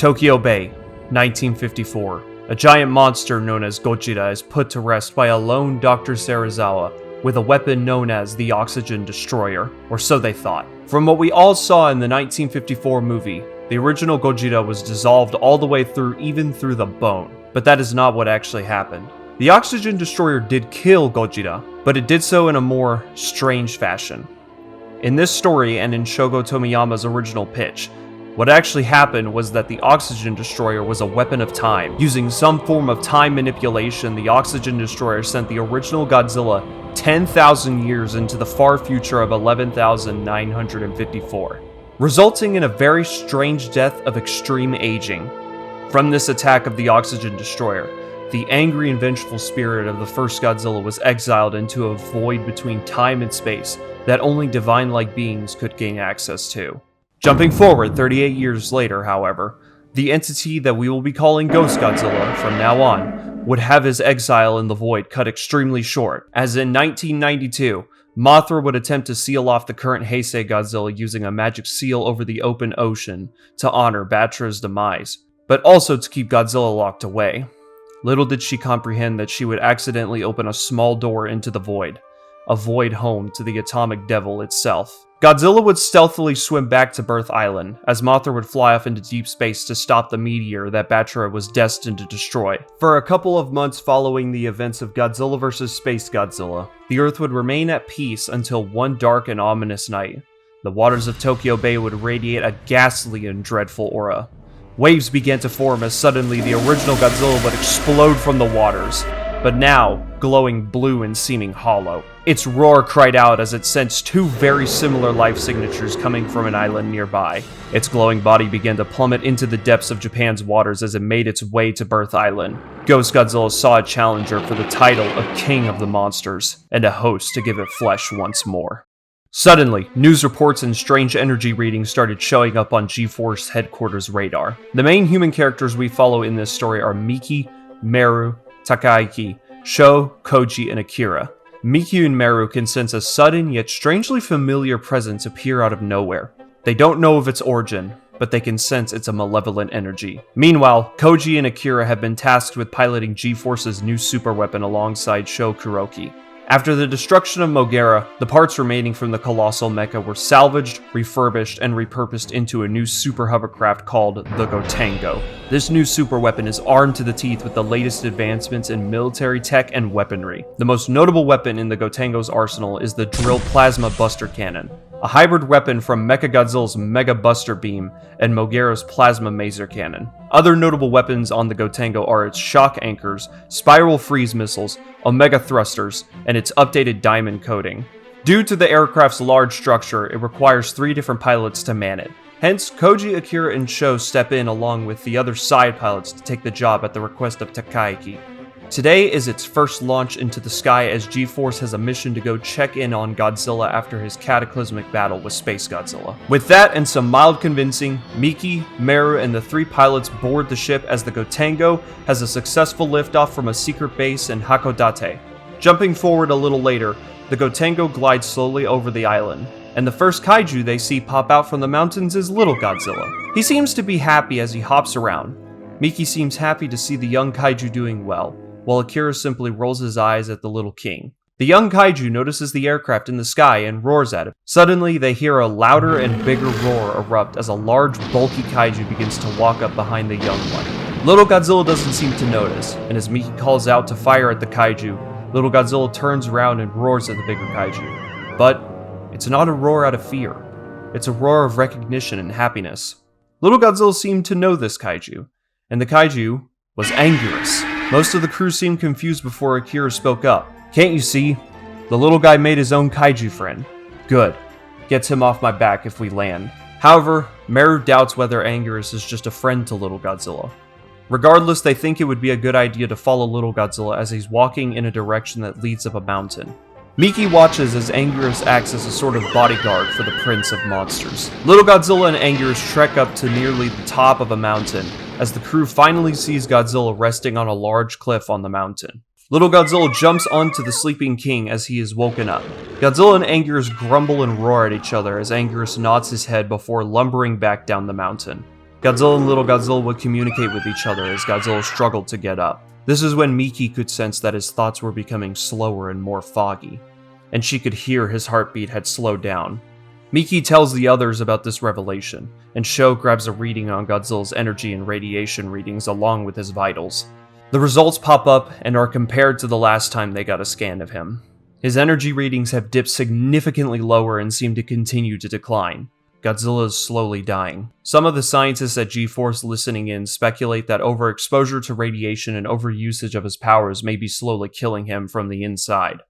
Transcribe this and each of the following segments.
Tokyo Bay, 1954. A giant monster known as Godzilla is put to rest by a lone Dr. Serizawa with a weapon known as the Oxygen Destroyer, or so they thought. From what we all saw in the 1954 movie, the original Godzilla was dissolved all the way through, even through the bone. But that is not what actually happened. The Oxygen Destroyer did kill Godzilla, but it did so in a more strange fashion. In this story and in Shogo Tomiyama's original pitch, what actually happened was that the Oxygen Destroyer was a weapon of time. Using some form of time manipulation, the Oxygen Destroyer sent the original Godzilla 10,000 years into the far future of 11,954, resulting in a very strange death of extreme aging. From this attack of the Oxygen Destroyer, the angry and vengeful spirit of the first Godzilla was exiled into a void between time and space that only divine-like beings could gain access to. Jumping forward 38 years later, however, the entity that we will be calling Ghost Godzilla from now on would have his exile in the void cut extremely short, as in 1992, Mothra would attempt to seal off the current Heisei Godzilla using a magic seal over the open ocean to honor Batra's demise, but also to keep Godzilla locked away. Little did she comprehend that she would accidentally open a small door into the void, a void home to the atomic devil itself. Godzilla would stealthily swim back to Birth Island, as Mothra would fly off into deep space to stop the meteor that Batra was destined to destroy. For a couple of months following the events of Godzilla vs. Space Godzilla, the Earth would remain at peace until one dark and ominous night. The waters of Tokyo Bay would radiate a ghastly and dreadful aura. Waves began to form as suddenly the original Godzilla would explode from the waters, but now glowing blue and seeming hollow. Its roar cried out as it sensed two very similar life signatures coming from an island nearby. Its glowing body began to plummet into the depths of Japan's waters as it made its way to Birth Island. Ghost Godzilla saw a challenger for the title of King of the Monsters, and a host to give it flesh once more. Suddenly, news reports and strange energy readings started showing up on G-Force headquarters radar. The main human characters we follow in this story are Miki, Meru, Takayuki, Sho, Koji, and Akira. Miki and Meru can sense a sudden yet strangely familiar presence appear out of nowhere. They don't know of its origin, but they can sense it's a malevolent energy. Meanwhile, Koji and Akira have been tasked with piloting G-Force's new superweapon alongside Sho Kuroki. After the destruction of Mogera, the parts remaining from the colossal mecha were salvaged, refurbished, and repurposed into a new super hovercraft called the Gotengo. This new super weapon is armed to the teeth with the latest advancements in military tech and weaponry. The most notable weapon in the Gotengo's arsenal is the Drill Plasma Buster Cannon, a hybrid weapon from Mechagodzilla's Mega Buster Beam and Mogera's Plasma Maser Cannon. Other notable weapons on the Gotengo are its shock anchors, spiral freeze missiles, omega thrusters, and its updated diamond coating. Due to the aircraft's large structure, it requires 3 different pilots to man it. Hence, Koji, Akira, and Sho step in along with the other side pilots to take the job at the request of Takayuki. Today is its first launch into the sky as G-Force has a mission to go check in on Godzilla after his cataclysmic battle with Space Godzilla. With that and some mild convincing, Miki, Meru, and the 3 pilots board the ship as the Gotengo has a successful liftoff from a secret base in Hakodate. Jumping forward a little later, the Gotengo glides slowly over the island, and the first kaiju they see pop out from the mountains is Little Godzilla. He seems to be happy as he hops around. Miki seems happy to see the young kaiju doing well, while Akira simply rolls his eyes at the little king. The young kaiju notices the aircraft in the sky and roars at it. Suddenly, they hear a louder and bigger roar erupt as a large, bulky kaiju begins to walk up behind the young one. Little Godzilla doesn't seem to notice, and as Miki calls out to fire at the kaiju, Little Godzilla turns around and roars at the bigger kaiju. But it's not a roar out of fear. It's a roar of recognition and happiness. Little Godzilla seemed to know this kaiju, and the kaiju was Anguirus. Most of the crew seemed confused before Akira spoke up. Can't you see? The little guy made his own kaiju friend. Good. Gets him off my back if we land. However, Meru doubts whether Anguirus is just a friend to Little Godzilla. Regardless, they think it would be a good idea to follow Little Godzilla as he's walking in a direction that leads up a mountain. Miki watches as Anguirus acts as a sort of bodyguard for the Prince of Monsters. Little Godzilla and Anguirus trek up to nearly the top of a mountain, as the crew finally sees Godzilla resting on a large cliff on the mountain. Little Godzilla jumps onto the sleeping king as he is woken up. Godzilla and Anguirus grumble and roar at each other as Anguirus nods his head before lumbering back down the mountain. Godzilla and Little Godzilla would communicate with each other as Godzilla struggled to get up. This is when Miki could sense that his thoughts were becoming slower and more foggy, and she could hear his heartbeat had slowed down. Miki tells the others about this revelation, and Sho grabs a reading on Godzilla's energy and radiation readings along with his vitals. The results pop up and are compared to the last time they got a scan of him. His energy readings have dipped significantly lower and seem to continue to decline. Godzilla is slowly dying. Some of the scientists at G-Force listening in speculate that overexposure to radiation and overusage of his powers may be slowly killing him from the inside.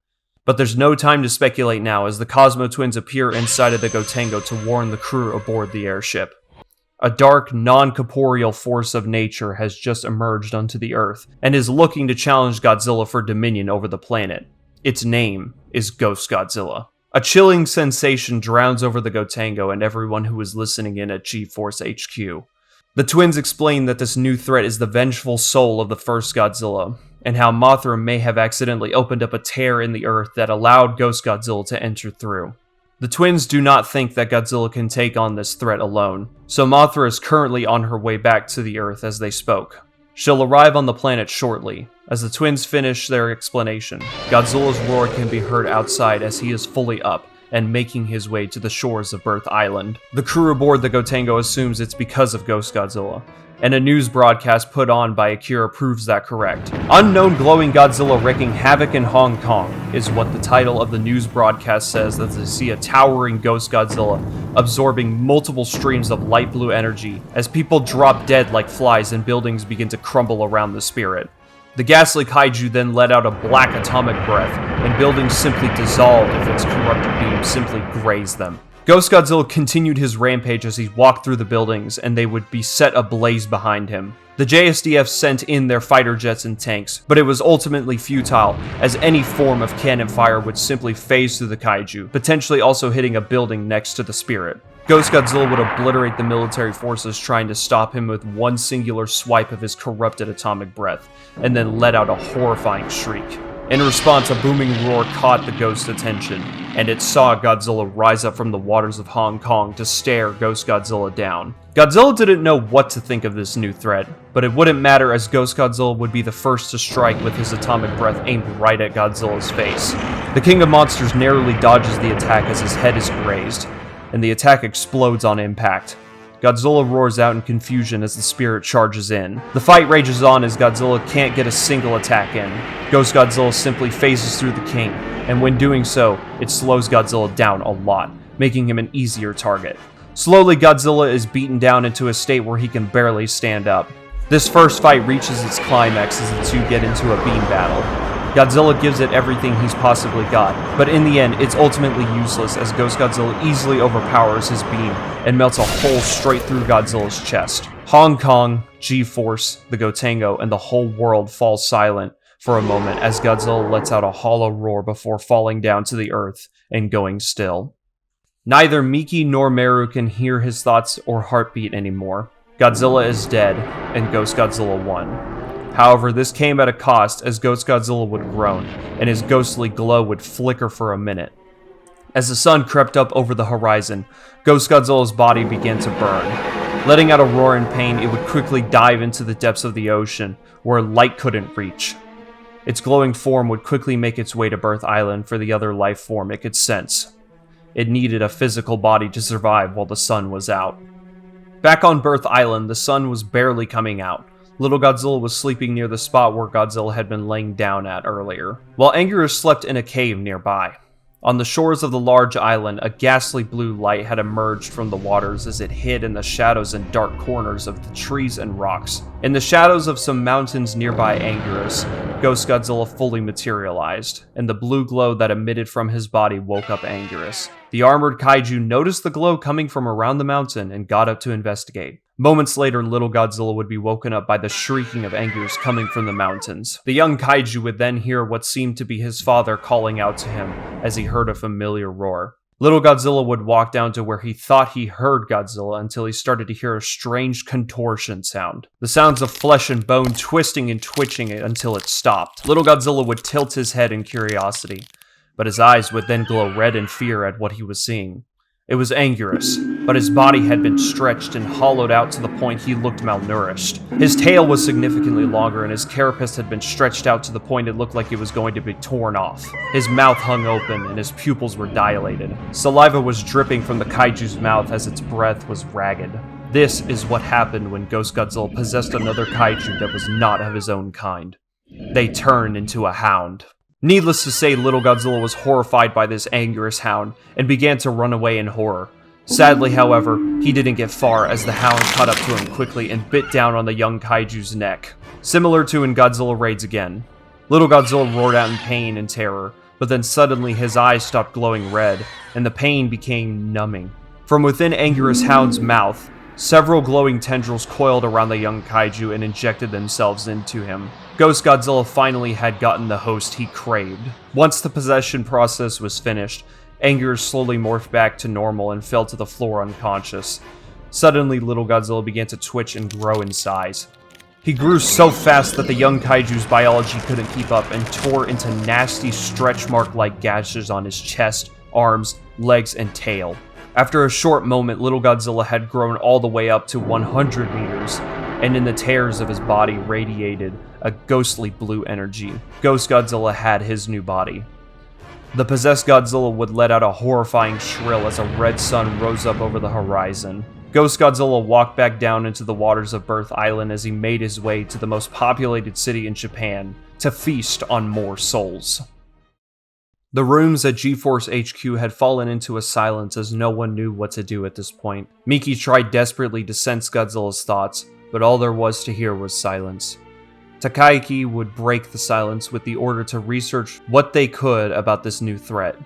But there's no time to speculate now as the Cosmo Twins appear inside of the Gotengo to warn the crew aboard the airship. A dark, non-corporeal force of nature has just emerged onto the Earth and is looking to challenge Godzilla for dominion over the planet. Its name is Ghost Godzilla. A chilling sensation drowns over the Gotengo and everyone who is listening in at G-Force HQ. The twins explain that this new threat is the vengeful soul of the first Godzilla, and how Mothra may have accidentally opened up a tear in the earth that allowed Ghost Godzilla to enter through. The twins do not think that Godzilla can take on this threat alone, so Mothra is currently on her way back to the Earth as they spoke. She'll arrive on the planet shortly. As the twins finish their explanation, Godzilla's roar can be heard outside as he is fully up and making his way to the shores of Birth Island. The crew aboard the Gotengo assumes it's because of Ghost Godzilla, and a news broadcast put on by Akira proves that correct. Unknown glowing Godzilla wreaking havoc in Hong Kong is what the title of the news broadcast says, as they see a towering Ghost Godzilla absorbing multiple streams of light blue energy as people drop dead like flies and buildings begin to crumble around the spirit. The ghastly kaiju then let out a black atomic breath, and buildings simply dissolved if its corrupted beam simply grazed them. Ghost Godzilla continued his rampage as he walked through the buildings, and they would be set ablaze behind him. The JSDF sent in their fighter jets and tanks, but it was ultimately futile, as any form of cannon fire would simply phase through the kaiju, potentially also hitting a building next to the spirit. Ghost Godzilla would obliterate the military forces trying to stop him with one singular swipe of his corrupted atomic breath, and then let out a horrifying shriek. In response, a booming roar caught the ghost's attention, and it saw Godzilla rise up from the waters of Hong Kong to stare Ghost Godzilla down. Godzilla didn't know what to think of this new threat, but it wouldn't matter as Ghost Godzilla would be the first to strike with his atomic breath aimed right at Godzilla's face. The King of Monsters narrowly dodges the attack as his head is grazed, and the attack explodes on impact. Godzilla roars out in confusion as the spirit charges in. The fight rages on as Godzilla can't get a single attack in. Ghost Godzilla simply phases through the king, and when doing so, it slows Godzilla down a lot, making him an easier target. Slowly, Godzilla is beaten down into a state where he can barely stand up. This first fight reaches its climax as the two get into a beam battle. Godzilla gives it everything he's possibly got, but in the end, it's ultimately useless as Ghost Godzilla easily overpowers his beam and melts a hole straight through Godzilla's chest. Hong Kong, G-Force, the Gotengo, and the whole world fall silent for a moment as Godzilla lets out a hollow roar before falling down to the earth and going still. Neither Miki nor Meru can hear his thoughts or heartbeat anymore. Godzilla is dead, and Ghost Godzilla won. However, this came at a cost as Ghost Godzilla would groan, and his ghostly glow would flicker for a minute. As the sun crept up over the horizon, Ghost Godzilla's body began to burn. Letting out a roar in pain, it would quickly dive into the depths of the ocean, where light couldn't reach. Its glowing form would quickly make its way to Birth Island for the other life form it could sense. It needed a physical body to survive while the sun was out. Back on Birth Island, the sun was barely coming out. Little Godzilla was sleeping near the spot where Godzilla had been laying down at earlier, while Anguirus slept in a cave nearby. On the shores of the large island, a ghastly blue light had emerged from the waters as it hid in the shadows and dark corners of the trees and rocks. In the shadows of some mountains nearby Anguirus, Ghost Godzilla fully materialized, and the blue glow that emitted from his body woke up Anguirus. The armored kaiju noticed the glow coming from around the mountain and got up to investigate. Moments later, Little Godzilla would be woken up by the shrieking of Anguirus coming from the mountains. The young kaiju would then hear what seemed to be his father calling out to him as he heard a familiar roar. Little Godzilla would walk down to where he thought he heard Godzilla until he started to hear a strange contortion sound. The sounds of flesh and bone twisting and twitching until it stopped. Little Godzilla would tilt his head in curiosity, but his eyes would then glow red in fear at what he was seeing. It was Anguirus. but his body had been stretched and hollowed out to the point he looked malnourished. His tail was significantly longer, and his carapace had been stretched out to the point it looked like it was going to be torn off. His mouth hung open, and his pupils were dilated. Saliva was dripping from the kaiju's mouth as its breath was ragged. This is what happened when Ghost Godzilla possessed another kaiju that was not of his own kind. They turned into a hound. Needless to say, little Godzilla was horrified by this angriest hound and began to run away in horror. Sadly, however, he didn't get far as the hound caught up to him quickly and bit down on the young kaiju's neck. Similar to in Godzilla Raids Again. Little Godzilla roared out in pain and terror, but then suddenly his eyes stopped glowing red, and the pain became numbing. From within Anguirus Hound's mouth, several glowing tendrils coiled around the young kaiju and injected themselves into him. Ghost Godzilla finally had gotten the host he craved. Once the possession process was finished, Anguirus slowly morphed back to normal and fell to the floor unconscious. Suddenly, little Godzilla began to twitch and grow in size. He grew so fast that the young kaiju's biology couldn't keep up and tore into nasty stretch mark-like gashes on his chest, arms, legs, and tail. After a short moment, little Godzilla had grown all the way up to 100 meters, and in the tears of his body radiated a ghostly blue energy. Ghost Godzilla had his new body. The possessed Godzilla would let out a horrifying shrill as a red sun rose up over the horizon. Ghost Godzilla walked back down into the waters of Birth Island as he made his way to the most populated city in Japan to feast on more souls. The rooms at G-Force HQ had fallen into a silence as no one knew what to do at this point. Miki tried desperately to sense Godzilla's thoughts, but all there was to hear was silence. Takaiki would break the silence with the order to research what they could about this new threat,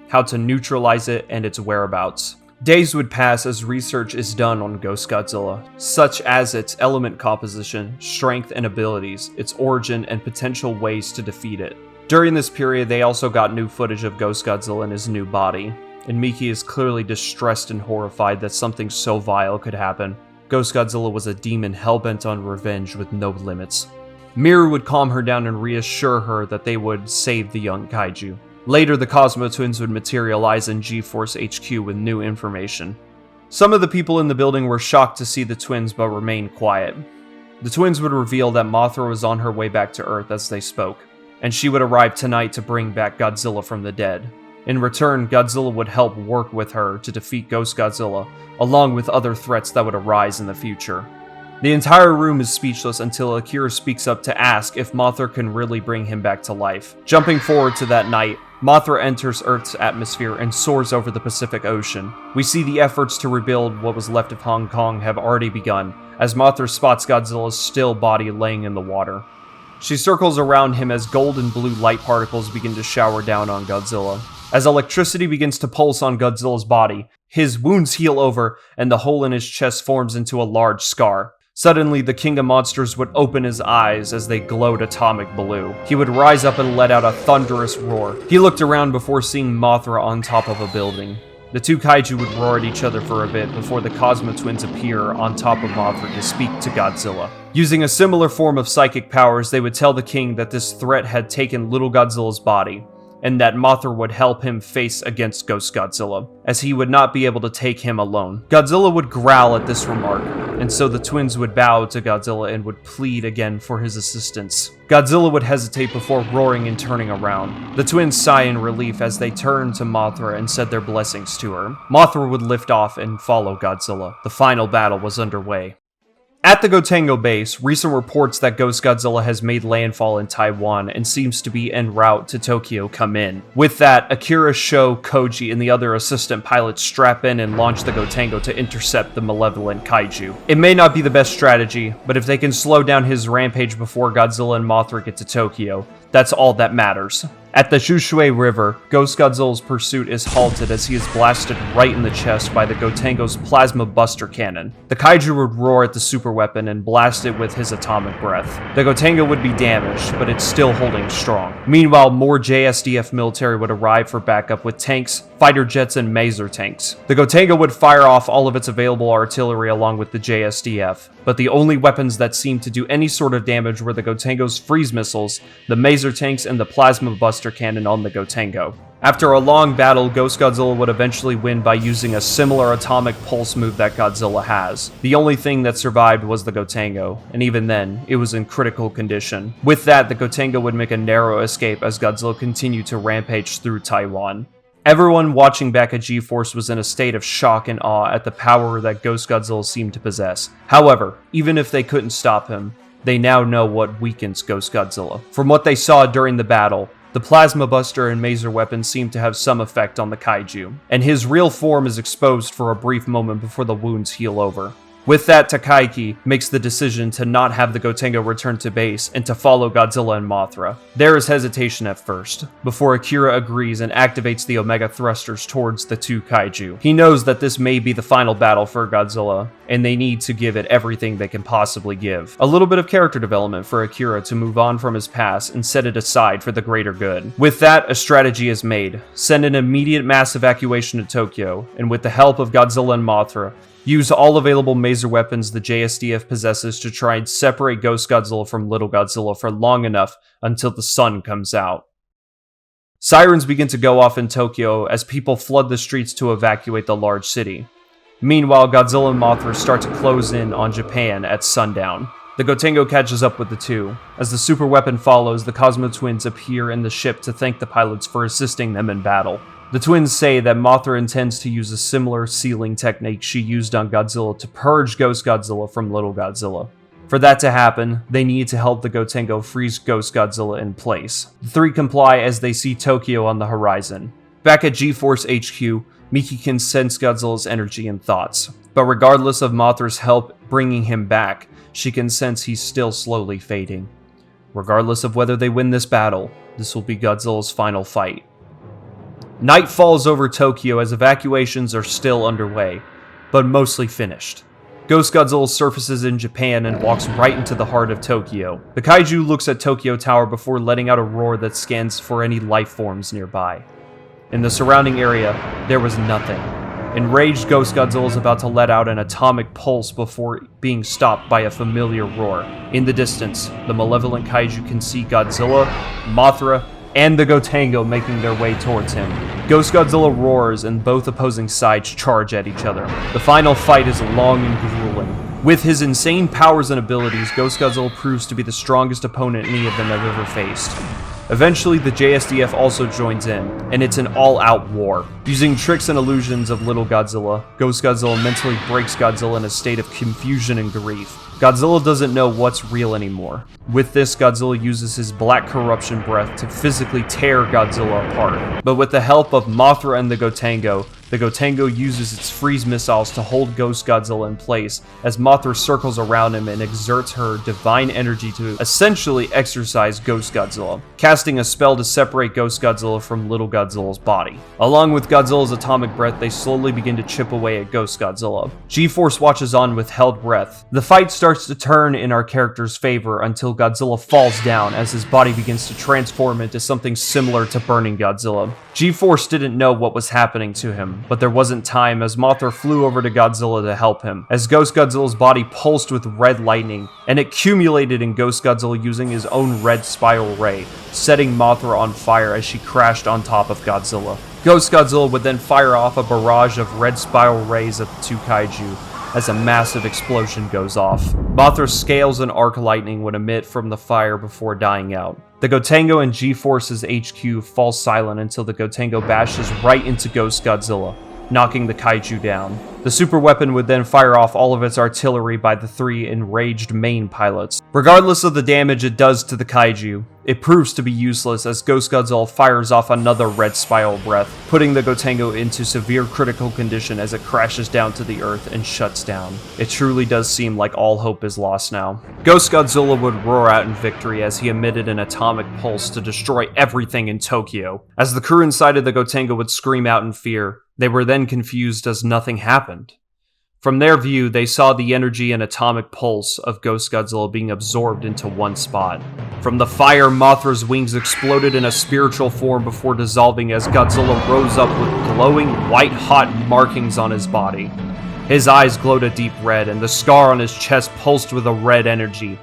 how to neutralize it and its whereabouts. Days would pass as research is done on Ghost Godzilla, such as its element composition, strength and abilities, its origin, and potential ways to defeat it. During this period, they also got new footage of Ghost Godzilla in his new body, and Miki is clearly distressed and horrified that something so vile could happen. Ghost Godzilla was a demon hell-bent on revenge with no limits. Miru would calm her down and reassure her that they would save the young kaiju. Later, the Cosmo Twins would materialize in G-Force HQ with new information. Some of the people in the building were shocked to see the twins but remained quiet. The twins would reveal that Mothra was on her way back to Earth as they spoke, and she would arrive tonight to bring back Godzilla from the dead. In return, Godzilla would help work with her to defeat Ghost Godzilla, along with other threats that would arise in the future. The entire room is speechless until Akira speaks up to ask if Mothra can really bring him back to life. Jumping forward to that night, Mothra enters Earth's atmosphere and soars over the Pacific Ocean. We see the efforts to rebuild what was left of Hong Kong have already begun, as Mothra spots Godzilla's still body laying in the water. She circles around him as gold and blue light particles begin to shower down on Godzilla. As electricity begins to pulse on Godzilla's body, his wounds heal over and the hole in his chest forms into a large scar. Suddenly, the King of Monsters would open his eyes as they glowed atomic blue. He would rise up and let out a thunderous roar. He looked around before seeing Mothra on top of a building. The two kaiju would roar at each other for a bit before the Cosmo Twins appear on top of Mothra to speak to Godzilla. Using a similar form of psychic powers, they would tell the king that this threat had taken little Godzilla's body, and that Mothra would help him face against Ghost Godzilla, as he would not be able to take him alone. Godzilla would growl at this remark, and so the twins would bow to Godzilla and would plead again for his assistance. Godzilla would hesitate before roaring and turning around. The twins sigh in relief as they turned to Mothra and said their blessings to her. Mothra would lift off and follow Godzilla. The final battle was underway. At the Gotengo base, recent reports that Ghost Godzilla has made landfall in Taiwan and seems to be en route to Tokyo come in. With that, Akira, Sho, Koji, and the other assistant pilots strap in and launch the Gotengo to intercept the malevolent kaiju. It may not be the best strategy, but if they can slow down his rampage before Godzilla and Mothra get to Tokyo, that's all that matters. At the Shushui River, Ghost Godzilla's pursuit is halted as he is blasted right in the chest by the Gotengo's plasma buster cannon. The kaiju would roar at the super weapon and blast it with his atomic breath. The Gotengo would be damaged, but it's still holding strong. Meanwhile, more JSDF military would arrive for backup with tanks, fighter jets, and maser tanks. The Gotengo would fire off all of its available artillery along with the JSDF, but the only weapons that seemed to do any sort of damage were the Gotengo's freeze missiles, the maser tanks, and the plasma buster cannon on the Gotengo. After a long battle, Ghost Godzilla would eventually win by using a similar atomic pulse move that Godzilla has. The only thing that survived was the Gotengo, and even then, it was in critical condition. With that, the Gotengo would make a narrow escape as Godzilla continued to rampage through Taiwan. Everyone watching back at G-Force was in a state of shock and awe at the power that Ghost Godzilla seemed to possess. However, even if they couldn't stop him, they now know what weakens Ghost Godzilla. From what they saw during the battle, the Plasma Buster and Maser weapons seem to have some effect on the kaiju, and his real form is exposed for a brief moment before the wounds heal over. With that, Takayuki makes the decision to not have the Gotengo return to base and to follow Godzilla and Mothra. There is hesitation at first, before Akira agrees and activates the Omega thrusters towards the two kaiju. He knows that this may be the final battle for Godzilla, and they need to give it everything they can possibly give. A little bit of character development for Akira to move on from his past and set it aside for the greater good. With that, a strategy is made. Send an immediate mass evacuation to Tokyo, and with the help of Godzilla and Mothra, use all available Maser weapons the JSDF possesses to try and separate Ghost Godzilla from Little Godzilla for long enough until the sun comes out. Sirens begin to go off in Tokyo as people flood the streets to evacuate the large city. Meanwhile, Godzilla and Mothra start to close in on Japan at sundown. The Gotengo catches up with the two. As the super weapon follows, the Cosmo Twins appear in the ship to thank the pilots for assisting them in battle. The twins say that Mothra intends to use a similar sealing technique she used on Godzilla to purge Ghost Godzilla from Little Godzilla. For that to happen, they need to help the Gotengo freeze Ghost Godzilla in place. The three comply as they see Tokyo on the horizon. Back at G-Force HQ, Miki can sense Godzilla's energy and thoughts. But regardless of Mothra's help bringing him back, she can sense he's still slowly fading. Regardless of whether they win this battle, this will be Godzilla's final fight. Night falls over Tokyo as evacuations are still underway, but mostly finished. Ghost Godzilla surfaces in Japan and walks right into the heart of Tokyo. The kaiju looks at Tokyo Tower before letting out a roar that scans for any life forms nearby. In the surrounding area, there was nothing. Enraged, Ghost Godzilla is about to let out an atomic pulse before being stopped by a familiar roar. In the distance, the malevolent kaiju can see Godzilla, Mothra, and the Gotengo making their way towards him. Ghost Godzilla roars and both opposing sides charge at each other. The final fight is long and grueling. With his insane powers and abilities, Ghost Godzilla proves to be the strongest opponent any of them have ever faced. Eventually, the JSDF also joins in, and it's an all-out war. Using tricks and illusions of Little Godzilla, Ghost Godzilla mentally breaks Godzilla in a state of confusion and grief. Godzilla doesn't know what's real anymore. With this, Godzilla uses his black corruption breath to physically tear Godzilla apart. But with the help of Mothra and the Gotengo uses its freeze missiles to hold Ghost Godzilla in place as Mothra circles around him and exerts her divine energy to essentially exorcise Ghost Godzilla, casting a spell to separate Ghost Godzilla from Little Godzilla's body. Along with Godzilla's atomic breath, they slowly begin to chip away at Ghost Godzilla. G-Force watches on with held breath. The fight starts to turn in our character's favor until Godzilla falls down as his body begins to transform into something similar to burning Godzilla. G-Force didn't know what was happening to him, but there wasn't time as Mothra flew over to Godzilla to help him, as Ghost Godzilla's body pulsed with red lightning, and it accumulated in Ghost Godzilla using his own red spiral ray, setting Mothra on fire as she crashed on top of Godzilla. Ghost Godzilla would then fire off a barrage of red spiral rays at the two kaiju, as a massive explosion goes off. Mothra's scales and arc lightning would emit from the fire before dying out. The Gotengo and G-Force's HQ fall silent until the Gotengo bashes right into Ghost Godzilla, knocking the kaiju down. The super weapon would then fire off all of its artillery by the three enraged main pilots. Regardless of the damage it does to the kaiju, it proves to be useless as Ghost Godzilla fires off another red spiral breath, putting the Gotengo into severe critical condition as it crashes down to the earth and shuts down. It truly does seem like all hope is lost now. Ghost Godzilla would roar out in victory as he emitted an atomic pulse to destroy everything in Tokyo. As the crew inside of the Gotengo would scream out in fear, they were then confused as nothing happened. From their view, they saw the energy and atomic pulse of Ghost Godzilla being absorbed into one spot. From the fire, Mothra's wings exploded in a spiritual form before dissolving as Godzilla rose up with glowing white-hot markings on his body. His eyes glowed a deep red, and the scar on his chest pulsed with a red energy.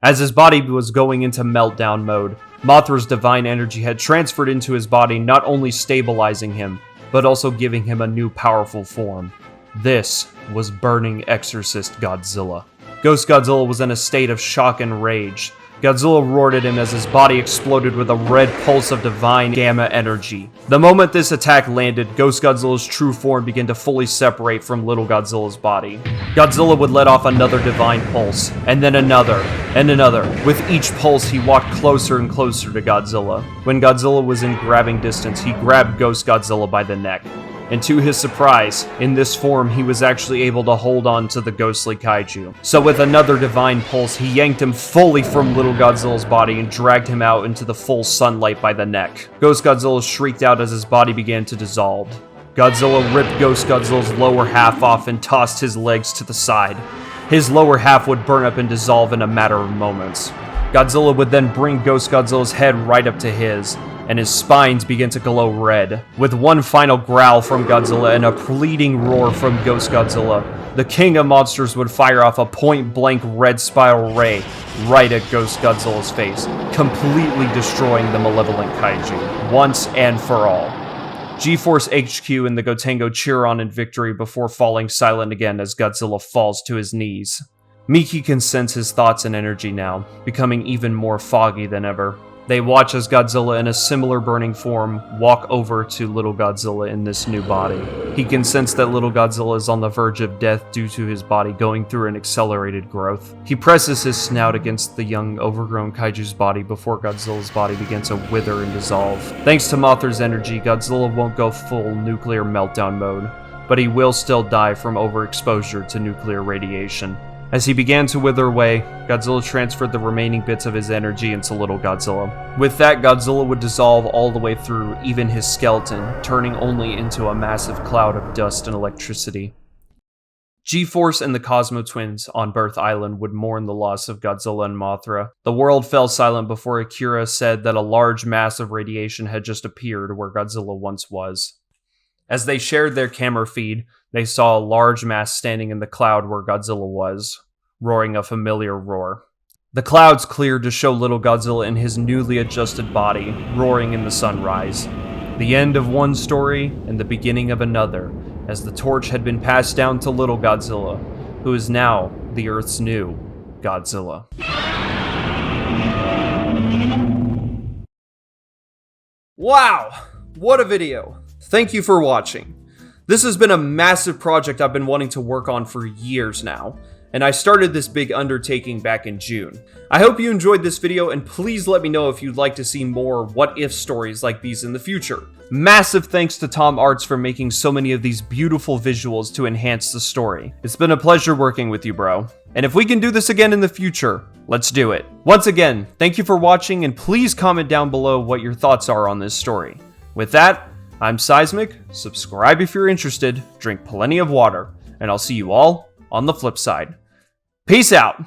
As his body was going into meltdown mode, Mothra's divine energy had transferred into his body, not only stabilizing him, but also giving him a new powerful form. This was Burning Exorcist Godzilla. Ghost Godzilla was in a state of shock and rage. Godzilla roared at him as his body exploded with a red pulse of divine gamma energy. The moment this attack landed, Ghost Godzilla's true form began to fully separate from Little Godzilla's body. Godzilla would let off another divine pulse, and then another, and another. With each pulse, he walked closer and closer to Godzilla. When Godzilla was in grabbing distance, he grabbed Ghost Godzilla by the neck. And to his surprise, in this form, he was actually able to hold on to the ghostly kaiju. So with another divine pulse, he yanked him fully from Little Godzilla's body and dragged him out into the full sunlight by the neck. Ghost Godzilla shrieked out as his body began to dissolve. Godzilla ripped Ghost Godzilla's lower half off and tossed his legs to the side. His lower half would burn up and dissolve in a matter of moments. Godzilla would then bring Ghost Godzilla's head right up to his, and his spines began to glow red. With one final growl from Godzilla and a pleading roar from Ghost Godzilla, the king of monsters would fire off a point-blank red spiral ray right at Ghost Godzilla's face, completely destroying the malevolent kaiju, once and for all. G-Force HQ and the Gotengo cheer on in victory before falling silent again as Godzilla falls to his knees. Miki can sense his thoughts and energy now, becoming even more foggy than ever. They watch as Godzilla in a similar burning form walk over to Little Godzilla in this new body. He can sense that Little Godzilla is on the verge of death due to his body going through an accelerated growth. He presses his snout against the young, overgrown kaiju's body before Godzilla's body begins to wither and dissolve. Thanks to Mothra's energy, Godzilla won't go full nuclear meltdown mode, but he will still die from overexposure to nuclear radiation. As he began to wither away, Godzilla transferred the remaining bits of his energy into Little Godzilla. With that, Godzilla would dissolve all the way through, even his skeleton, turning only into a massive cloud of dust and electricity. G-Force and the Cosmo Twins on Birth Island would mourn the loss of Godzilla and Mothra. The world fell silent before Akira said that a large mass of radiation had just appeared where Godzilla once was. As they shared their camera feed, they saw a large mass standing in the cloud where Godzilla was, roaring a familiar roar. The clouds cleared to show Little Godzilla in his newly adjusted body, roaring in the sunrise. The end of one story and the beginning of another, as the torch had been passed down to Little Godzilla, who is now the Earth's new Godzilla. Wow! What a video! Thank you for watching. This has been a massive project I've been wanting to work on for years now, and I started this big undertaking back in June. I hope you enjoyed this video, and please let me know if you'd like to see more what-if stories like these in the future. Massive thanks to Tom Arts for making so many of these beautiful visuals to enhance the story. It's been a pleasure working with you, bro. And if we can do this again in the future, let's do it. Once again, thank you for watching, and please comment down below what your thoughts are on this story. With that, I'm Sizemic, subscribe if you're interested, drink plenty of water, and I'll see you all on the flip side. Peace out!